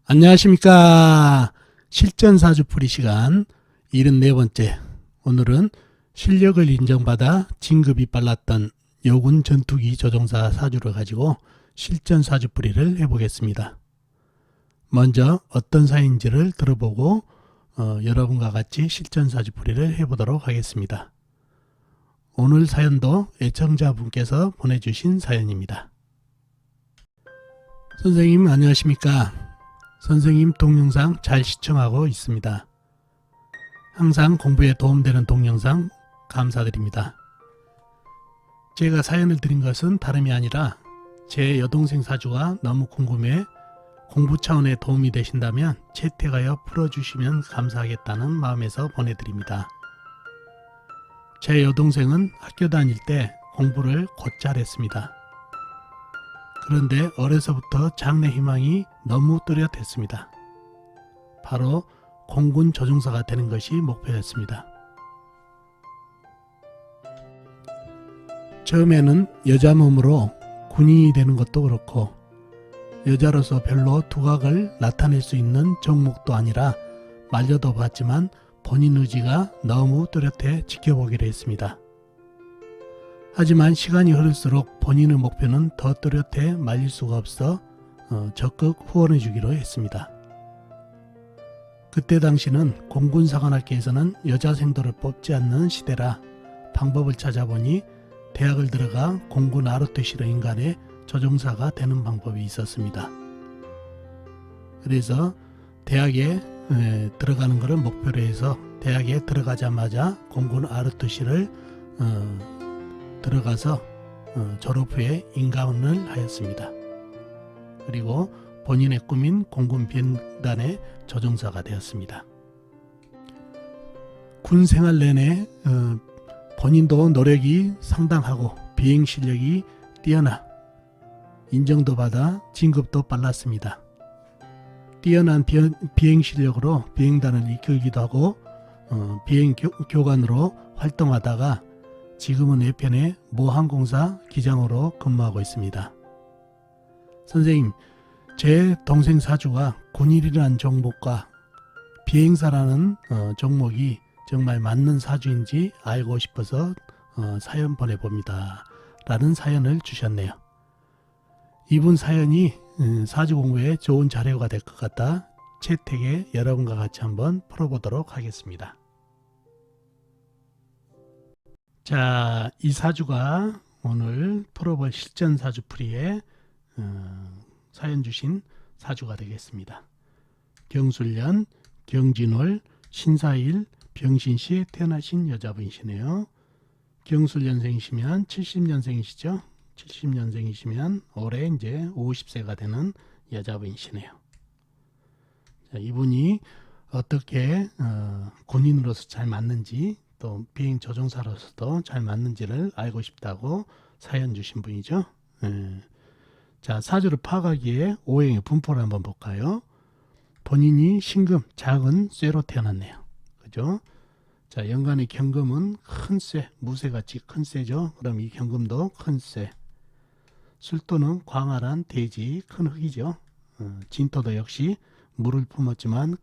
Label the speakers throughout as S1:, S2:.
S1: 안녕하십니까. 실전사주풀이 시간 74번째. 오늘은 실력을 인정받아 진급이 빨랐던 여군 전투기 조종사 사주를 가지고 실전사주풀이를 해보겠습니다. 먼저 어떤 사연인지를 들어보고 여러분과 같이 실전사주풀이를 해보도록 하겠습니다. 오늘 사연도 애청자분께서 보내주신 사연입니다. 선생님 안녕하십니까. 선생님 동영상 잘 시청하고 있습니다. 항상 공부에 도움되는 동영상 감사드립니다. 제가 사연을 드린 것은 다름이 아니라 제 여동생 사주가 너무 궁금해 공부 차원에 도움이 되신다면 채택하여 풀어주시면 감사하겠다는 마음에서 보내드립니다. 제 여동생은 학교 다닐 때 공부를 곧잘 했습니다. 그런데 어려서부터 장래 희망이 너무 뚜렷했습니다. 바로 공군 조종사가 되는 것이 목표였습니다. 처음에는 여자 몸으로 군인이 되는 것도 그렇고 여자로서 별로 두각을 나타낼 수 있는 종목도 아니라 말려도 봤지만 본인 의지가 너무 뚜렷해 지켜보기로 했습니다. 하지만 시간이 흐를수록 본인의 목표는 더 뚜렷해 말릴 수가 없어 적극 후원해 주기로 했습니다. 그때 당시는 공군사관학교에서는 여자생도를 뽑지 않는 시대라 방법을 찾아보니 대학을 들어가 공군 ROTC로 인간의 조종사가 되는 방법이 있었습니다. 그래서 대학에 들어가는 것을 목표로 해서 대학에 들어가자마자 공군 ROTC를 들어가서 졸업 후에 인가원을 하였습니다. 그리고 본인의 꿈인 공군 비행단의 조종사가 되었습니다. 군 생활 내내 본인도 노력이 상당하고 비행 실력이 뛰어나 인정도 받아 진급도 빨랐습니다. 뛰어난 비행 실력으로 비행단을 이끌기도 하고 비행 교관으로 활동하다가 지금은 외편의 모 항공사 기장으로 근무하고 있습니다. 선생님, 제 동생 사주가 군인이라는 종목과 비행사라는 종목이 정말 맞는 사주인지 알고 싶어서 사연 보내봅니다. 라는 사연을 주셨네요. 이분 사연이 사주 공부에 좋은 자료가 될 것 같아 채택에 여러분과 같이 한번 풀어보도록 하겠습니다. 자, 이 사주가 오늘 풀어볼 실전사주 풀이에 사연 주신 사주가 되겠습니다. 경술년, 경진월, 신사일, 병신시에 태어나신 여자분이시네요. 경술년생이시면 70년생이시죠. 70년생이시면 올해 이제 50세가 되는 여자분이시네요. 자, 이분이 어떻게 군인으로서 잘 맞는지 또 비행 조종사로서도 잘 맞는지를 알고 싶다고 사연 주신 분이죠. 자, 사주를 파악하기에 오행의 분포를 한번 볼까요? 본인이 신금, 작은 쇠로 태어났네요. 그죠? 자, 연간의 경금은 큰 쇠, 무쇠같이 큰 쇠죠. 그럼 이 경금도 큰 쇠. 술토는 광활한 대지, 큰 흙이죠. 진토도 역시 물을 품었지만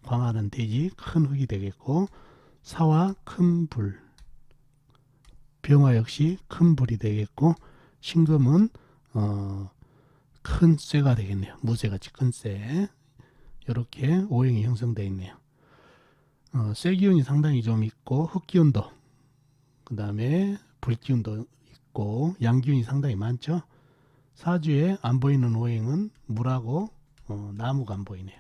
S1: 광활한 대지, 큰 흙이 되겠고, 사화 큰 불, 병화 역시 큰 불이 되겠고, 신금은 큰 쇠가 되겠네요. 무쇠같이 큰 쇠. 이렇게 오행이 형성되어 있네요. 쇠 기운이 상당히 좀 있고 흙 기운도, 그 다음에 불 기운도 있고 양 기운이 상당히 많죠. 사주에 안 보이는 오행은 물하고 나무가 안 보이네요.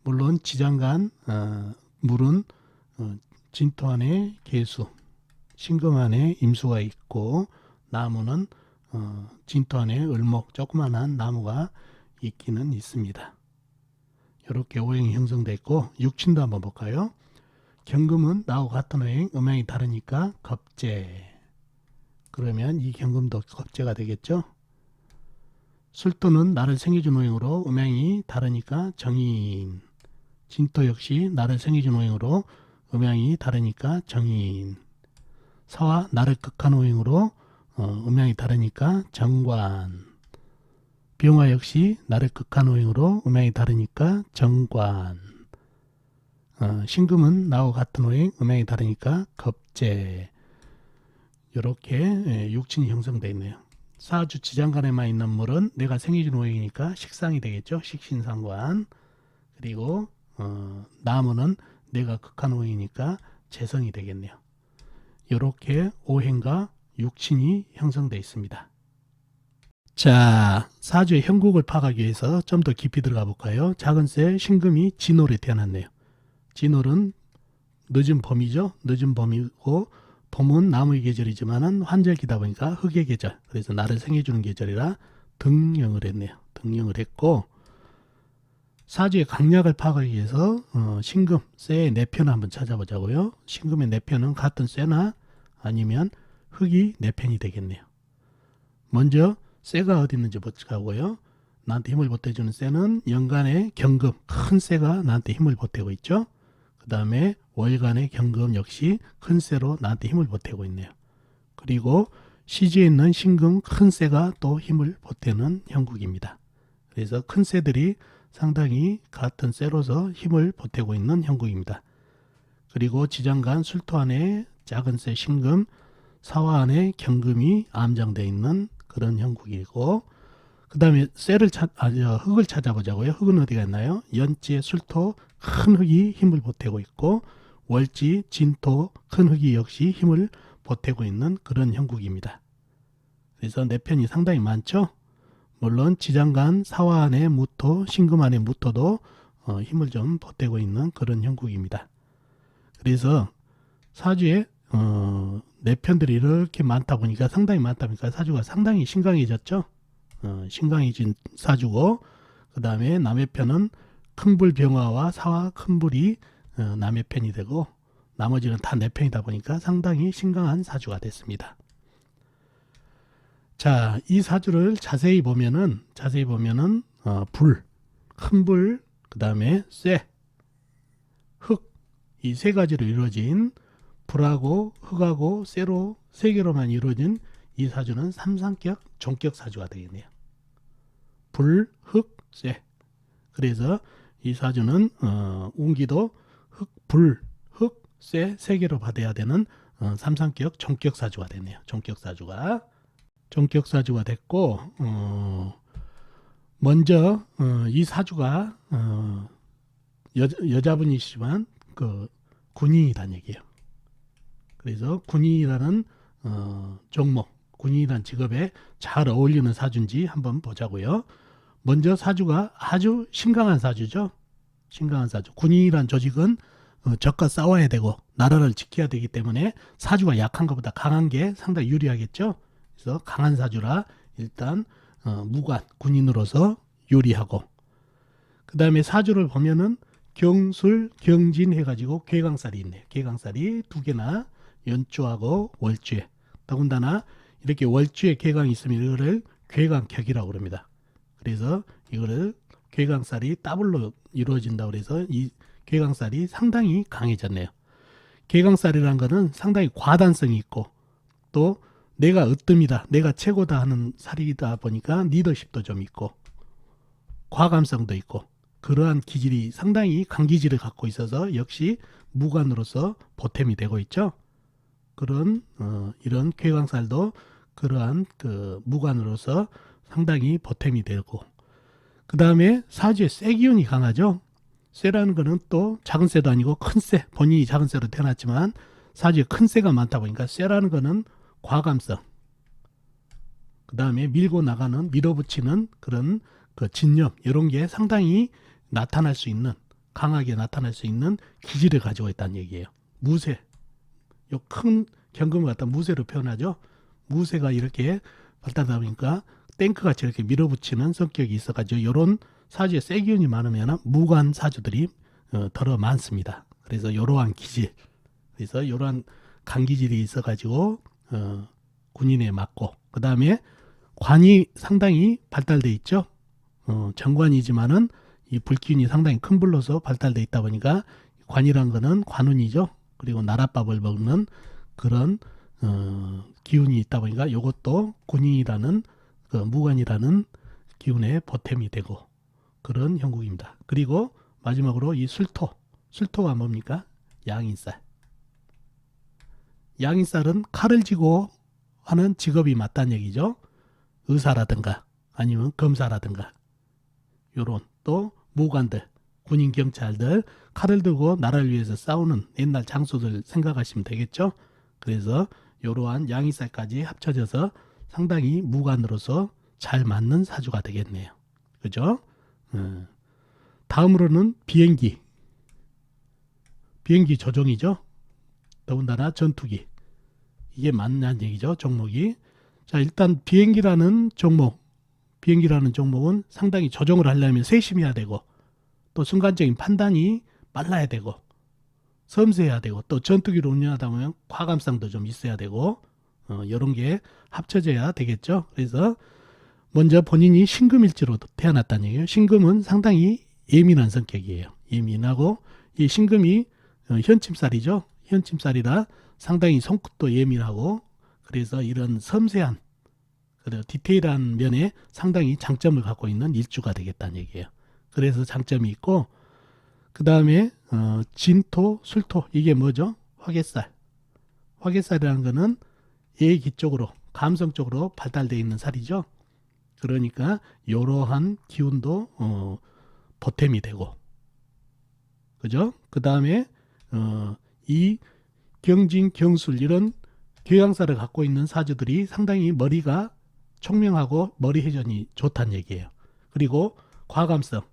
S1: 물론 지장간 물은 진토 안에 개수, 신금 안에 임수가 있고 나무는 진토 안에 을목 조그만한 나무가 있기는 있습니다. 이렇게 오행이 형성되어 있고 육친도 한번 볼까요? 경금은 나하고 같은 오행, 음양이 다르니까 겁재. 그러면 이 경금도 겁재가 되겠죠. 술토는 나를 생겨준 오행으로 음양이 다르니까 정인. 진토 역시 나를 생겨준 오행으로 음양이 다르니까 정인. 사화 나를 극한 오행으로 음양이 다르니까 정관. 병화 역시 날의 극한오행으로 음양이 다르니까 정관. 신금은 나하고 같은 오행, 음양이 다르니까 겁재. 이렇게 육친이 형성되어 있네요. 사주 지장간에만 있는 물은 내가 생해준 오행이니까 식상이 되겠죠. 식신상관. 그리고 나무는 내가 극한 오행이니까 재성이 되겠네요. 이렇게 오행과 육친이 형성되어 있습니다. 자, 사주의 형국을 파악하기 위해서 좀 더 깊이 들어가 볼까요? 작은새 신금이 진월에 태어났네요. 진월은 늦은 봄이죠. 늦은 봄이고 봄은 나무의 계절이지만은 환절기다 보니까 흙의 계절. 그래서 나를 생해주는 계절이라 등령을 했네요. 등령을 했고 사주의 강약을 파악하기 위해서 신금, 쇠의 내편을 한번 찾아보자고요. 신금의 내편은 같은 쇠나 아니면 흙이 내편이 되겠네요. 먼저 쇠가 어디 있는지 보자고요. 나한테 힘을 보태주는 쇠는 연간의 경금, 큰 쇠가 나한테 힘을 보태고 있죠. 그 다음에 월간의 경금 역시 큰 쇠로 나한테 힘을 보태고 있네요. 그리고 시지에 있는 신금 큰 쇠가 또 힘을 보태는 형국입니다. 그래서 큰 쇠들이 상당히 같은 쇠로서 힘을 보태고 있는 형국입니다. 그리고 지장간 술토 안에 작은 쇠 신금, 사화 안에 경금이 암장되어 있는 그런 형국이고 그 다음에 흙을 찾아보자고요. 흙은 어디가 있나요? 연지, 술토, 큰 흙이 힘을 보태고 있고 월지, 진토, 큰 흙이 역시 힘을 보태고 있는 그런 형국입니다. 그래서 내 편이 상당히 많죠. 물론 지장간, 사화 안의 무토, 신금 안의 무토도 힘을 좀 보태고 있는 그런 형국입니다. 그래서 사주에 내 편들이 이렇게 많다 보니까 상당히 많다 보니까 사주가 상당히 신강해졌죠. 신강해진 사주고 그 다음에 남의 편은 큰불 병화와 사화 큰불이 남의 편이 되고 나머지는 다 내 편이다 보니까 상당히 신강한 사주가 됐습니다. 자, 이 사주를 자세히 보면은 불, 큰불, 그 다음에 쇠, 흙, 이 세 가지로 이루어진 불하고 흙하고 쇠로 세 개로만 이루어진 이 사주는 삼상격 종격 사주가 되겠네요. 불, 흙, 쇠. 그래서 이 사주는 운기도 흙, 불, 흙, 쇠 세 개로 받아야 되는 삼상격 종격 사주가 됐네요. 종격 사주가 됐고 먼저 이 사주가 여자분이시지만 그 군인이란 얘기예요. 그래서 군인이라는 종목, 군인이라는 직업에 잘 어울리는 사주인지 한번 보자고요. 먼저 사주가 아주 신강한 사주죠. 신강한 사주. 군인이란 조직은 적과 싸워야 되고 나라를 지켜야 되기 때문에 사주가 약한 것보다 강한 게 상당히 유리하겠죠. 그래서 강한 사주라 일단 무관, 군인으로서 유리하고 그 다음에 사주를 보면은 경술, 경진 해가지고 괴강살이 있네요. 괴강살이 두 개나 연주하고 월주에 더군다나 이렇게 월주에 괴강이 있으면 이거를 괴강격이라고 그럽니다. 그래서 이거를 괴강살이 더블로 이루어진다고 그래서 이 괴강살이 상당히 강해졌네요. 괴강살이라는 것은 상당히 과단성이 있고 또 내가 으뜸이다, 내가 최고다 하는 살이다 보니까 리더십도 좀 있고 과감성도 있고 그러한 기질이 상당히 강기질을 갖고 있어서 역시 무관으로서 보탬이 되고 있죠. 그런 이런 괴강살도 그러한 그 무관으로서 상당히 보탬이 되고 그 다음에 사주에 쇠 기운이 강하죠. 쇠라는 거는 또 작은 쇠도 아니고 큰 쇠, 본인이 작은 쇠로 태어났지만 사주에 큰 쇠가 많다 보니까 쇠라는 거는 과감성, 그 다음에 밀고 나가는, 밀어붙이는 그런 그 진념 이런 게 상당히 나타날 수 있는, 강하게 나타날 수 있는 기질을 가지고 있다는 얘기예요. 무쇠, 요 큰 경금을 갖다 무쇠로 표현하죠. 무쇠가 이렇게 발달하다 보니까 탱크같이 이렇게 밀어붙이는 성격이 있어가지고 이런 사주에 쇠 기운이 많으면 무관 사주들이 더러 많습니다. 그래서 이러한 기질, 그래서 이러한 강기질이 있어가지고 군인에 맞고 그 다음에 관이 상당히 발달돼 있죠. 정관이지만은 이 불기운이 상당히 큰 불로서 발달돼 있다 보니까 관이란 거는 관운이죠. 그리고 나랏밥을 먹는 그런 기운이 있다 보니까 이것도 군인이라는 그 무관이라는 기운에 보탬이 되고 그런 형국입니다. 그리고 마지막으로 이 술토가 뭡니까? 양인살. 양인살은 칼을 쥐고 하는 직업이 맞다는 얘기죠. 의사라든가 아니면 검사라든가 요런 또 무관들, 군인 경찰들 칼을 들고 나라를 위해서 싸우는 옛날 장수들 생각하시면 되겠죠. 그래서 이러한 양이살까지 합쳐져서 상당히 무관으로서 잘 맞는 사주가 되겠네요. 그죠? 다음으로는 비행기 조종이죠. 더군다나 전투기. 이게 맞냐는 얘기죠. 종목이. 자, 일단 비행기라는 종목은 상당히 조종을 하려면 세심해야 되고 또 순간적인 판단이 빨라야 되고 섬세해야 되고 또 전투기를 운영하다 보면 과감성도 좀 있어야 되고 이런 게 합쳐져야 되겠죠. 그래서 먼저 본인이 신금일지로 태어났다는 얘기예요. 신금은 상당히 예민한 성격이에요. 예민하고 이 신금이 현침살이죠. 현침살이라 상당히 손끝도 예민하고 그래서 이런 섬세한 디테일한 면에 상당히 장점을 갖고 있는 일주가 되겠다는 얘기예요. 그래서 장점이 있고 그 다음에 진토, 술토 이게 뭐죠? 화개살이라는 거는 예기 쪽으로 감성적으로 발달되어 있는 살이죠. 그러니까 이러한 기운도 보탬이 되고 그죠? 그 다음에 이 경진, 경술 이런 교양사를 갖고 있는 사주들이 상당히 머리가 총명하고 머리 회전이 좋다는 얘기예요. 그리고 과감성,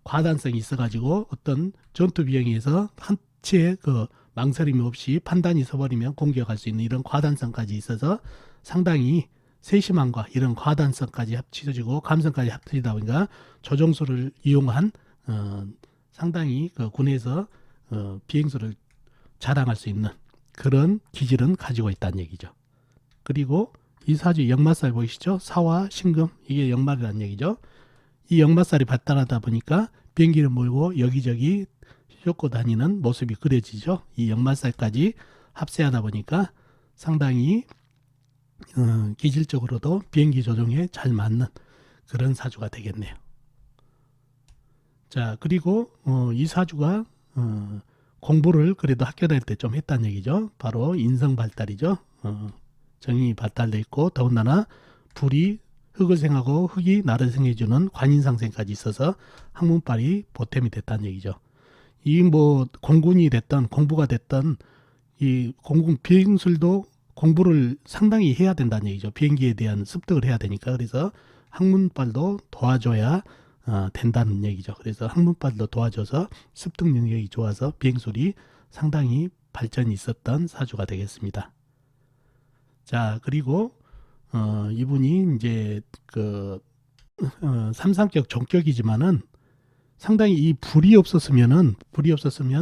S1: 과단성이 있어가지고 어떤 전투 비행에서 한치의 그 망설임이 없이 판단이 서버리면 공격할 수 있는 이런 과단성까지 있어서 상당히 세심함과 이런 과단성까지 합쳐지고 감성까지 합쳐지다 보니까 조종수를 이용한 상당히 그 군에서 비행수를 자랑할 수 있는 그런 기질은 가지고 있다는 얘기죠. 그리고 이 사주 역마살 보이시죠? 사화, 신금 이게 역말이라는 얘기죠. 이 역마살이 발달하다 보니까 비행기를 몰고 여기저기 싣고 다니는 모습이 그려지죠. 이 역마살까지 합세하다 보니까 상당히 기질적으로도 비행기 조종에 잘 맞는 그런 사주가 되겠네요. 자, 그리고 이 사주가 공부를 그래도 학교 다닐 때 좀 했다는 얘기죠. 바로 인성 발달이죠. 정이 발달돼 있고 더군다나 불이 흙을 생하고 흙이 나를 생해주는 관인상생까지 있어서 학문빨이 보탬이 됐다는 얘기죠. 이 뭐 공군이 됐던 공부가 됐던 이 공군 비행술도 공부를 상당히 해야 된다는 얘기죠. 비행기에 대한 습득을 해야 되니까. 그래서 학문빨도 도와줘야 된다는 얘기죠. 그래서 학문빨도 도와줘서 습득 능력이 좋아서 비행술이 상당히 발전이 있었던 사주가 되겠습니다. 자, 그리고 이분이 이제 그 삼상격 종격이지만은 상당히 이 불이 없었으면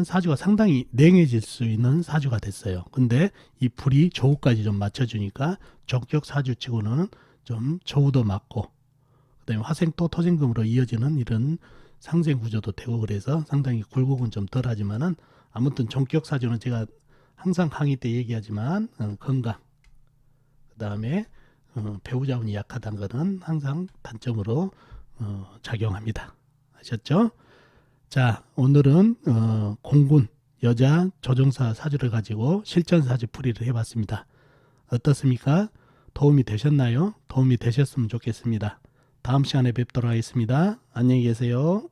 S1: 사주가 상당히 냉해질 수 있는 사주가 됐어요. 근데 이 불이 조우까지 좀 맞춰주니까 종격 사주치고는 좀 조우도 맞고 그다음에 화생토 토생금으로 이어지는 이런 상생 구조도 되고 그래서 상당히 굴곡은 좀 덜하지만은 아무튼 종격 사주는 제가 항상 강의 때 얘기하지만 건강 그다음에 배우자운이 약하다는 것은 항상 단점으로 작용합니다. 아셨죠? 자, 오늘은 공군 여자 조종사 사주를 가지고 실전 사주 풀이를 해봤습니다. 어떻습니까? 도움이 되셨나요? 도움이 되셨으면 좋겠습니다. 다음 시간에 뵙도록 하겠습니다. 안녕히 계세요.